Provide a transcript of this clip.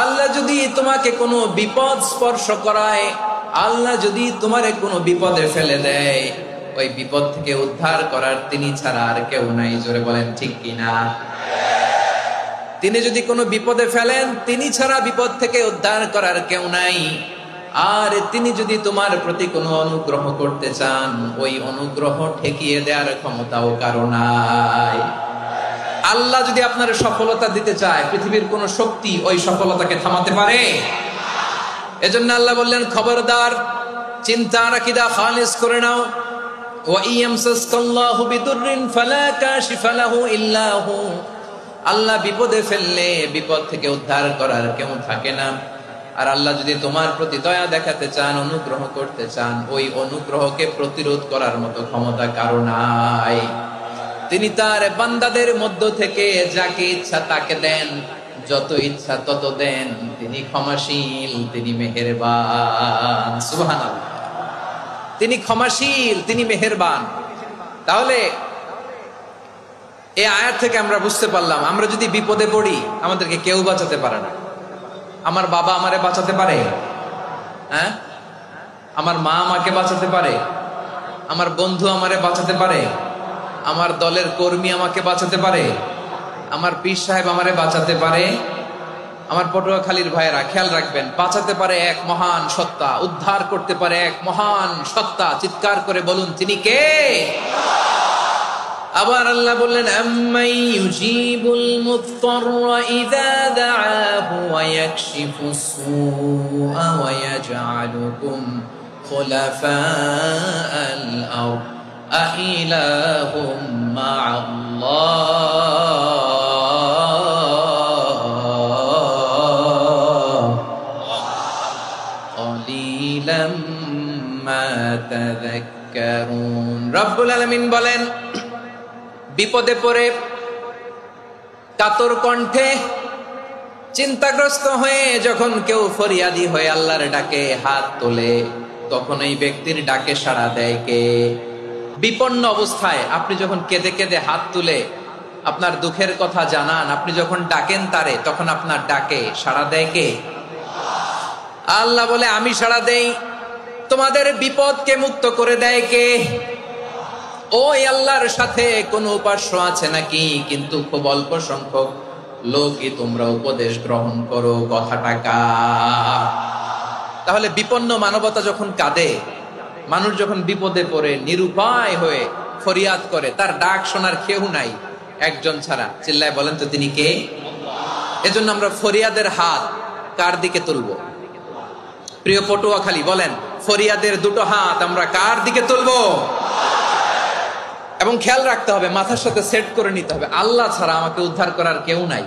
আল্লাহ যদি তোমাকে কোনো বিপদ স্পর্শ করায়, আল্লাহ যদি তোমারে কোনো বিপদে ফেলে দেয়, ওই বিপদ থেকে উদ্ধার করার তিনি ছাড়া আর কেউ নাই। জোরে বলেন ঠিক কিনা? তিনি যদি কোনো বিপদে ফেলেন, তিনি ছাড়া বিপদ থেকে উদ্ধার করার কেউ নাই। আর তিনি যদি তোমার প্রতি কোনো অনুগ্রহ করতে চান, ওই অনুগ্রহ ঠেকিয়ে দেওয়ার ক্ষমতাও কারো নাই। আল্লাহ যদি আপনার সফলতা দিতে চায়, পৃথিবীর কোন শক্তি ওই সফলতাকে থামাতে পারে? এজন্য আল্লাহ বললেন, খবরদার, চিন্তার আকীদা খালিস করে নাও। ওয়া ইয়ামসাসকাল্লাহু বিদুররিন ফালা কাশিফা লাহু ইল্লা হু। আল্লাহ বিপদে ফেললে বিপদ থেকে উদ্ধার করার কেউ থাকে না। আর আল্লাহ যদি তোমার প্রতি দয়া দেখাতে চান, অনুগ্রহ করতে চান, ওই অনুগ্রহকে প্রতিরোধ করার মতো ক্ষমতা কারো নাই। তিনি তার বান্দাদের মধ্য থেকে যাকে ইচ্ছা তাকে দেন, যত ইচ্ছা তত দেন। তিনি ক্ষমাশীল, তিনি মেহেরবান। সুবহানাল্লাহ। তিনি ক্ষমাশীল, তিনি মেহেরবান। তাহলে এই আয়াত থেকে আমরা বুঝতে পারলাম, আমরা যদি বিপদে পড়ি, আমাদেরকে কেউ বাঁচাতে পারে না। আমার বাবা আমারে বাঁচাতে পারে? হ্যাঁ? আমার মা আমাকে বাঁচাতে পারে? আমার বন্ধু আমারে বাঁচাতে পারে? আমার দলের কর্মী আমাকে বাঁচাতে পারে? আমার পীর সাহেব আমারে বাঁচাতে পারে? আমার পটুয়াখালীর ভাইয়েরা খেয়াল রাখবেন, বাঁচাতে পারে এক মহান সত্তা, উদ্ধার করতে পারে এক মহান সত্তা। চিৎকার করে বলুন, তিনি কে? আবার আল্লাহ বললেন, আম্মাই ইউজিবুল মুত্তাররা ইযা দাআহু ওয়া ইয়াকশিফুস সুআ ওয়া ইয়াজআলুকুম খুলাফাআল আরদ আইলাহুম মা'আল্লাহ ক্বালিলাম মা তাযাক্কারুন। রব্বুল আলামিন বলেন, বিপদে পড়ে কাতর কণ্ঠে চিন্তাগ্রস্ত হয়ে যখন কেউ ফরিয়াদি হয়ে আল্লাহর ডাকে হাত তোলে, তখন এই ব্যক্তির ডাকে সাড়া দেয় কে? বিপন্ন অবস্থায় আপনি যখন কেঁদে কেঁদে হাত তুলে আপনার দুঃখের কথা জানান, আপনি যখন ডাকেন তারে, তখন আপনার ডাকে সাড়া দেয় কে? আল্লাহ বলে, আমি সাড়া দেই। তোমাদের বিপদকে মুক্ত করে দেয় কে? ওই আল্লাহর সাথে কোন উপাস্য আছে নাকি? কিন্তু খুব অল্প সংখ্যক লোকই তোমরা উপদেশ গ্রহণ করো। কথাটা কার? তাহলে বিপন্ন মানবতা যখন কাঁদে, মানুষ যখন বিপদে পড়ে নিরুপায় হয়ে ফরিয়াদ করে, তার ডাক শোনার কেউ নাই একজন ছাড়া। চিল্লায় বলেন তো, তিনি কে? এজন্য আমরা ফরিয়াদের হাত কার দিকে তুলবো? প্রিয় পটুয়াখালী, বলেন, ফরিয়াদের দুটো হাত আমরা কার দিকে তুলবো? এবং খেয়াল রাখতে হবে, মাথার সাথে সেট করে নিতে হবে, আল্লাহ ছাড়া আমাকে উদ্ধার করার কেউ নাই।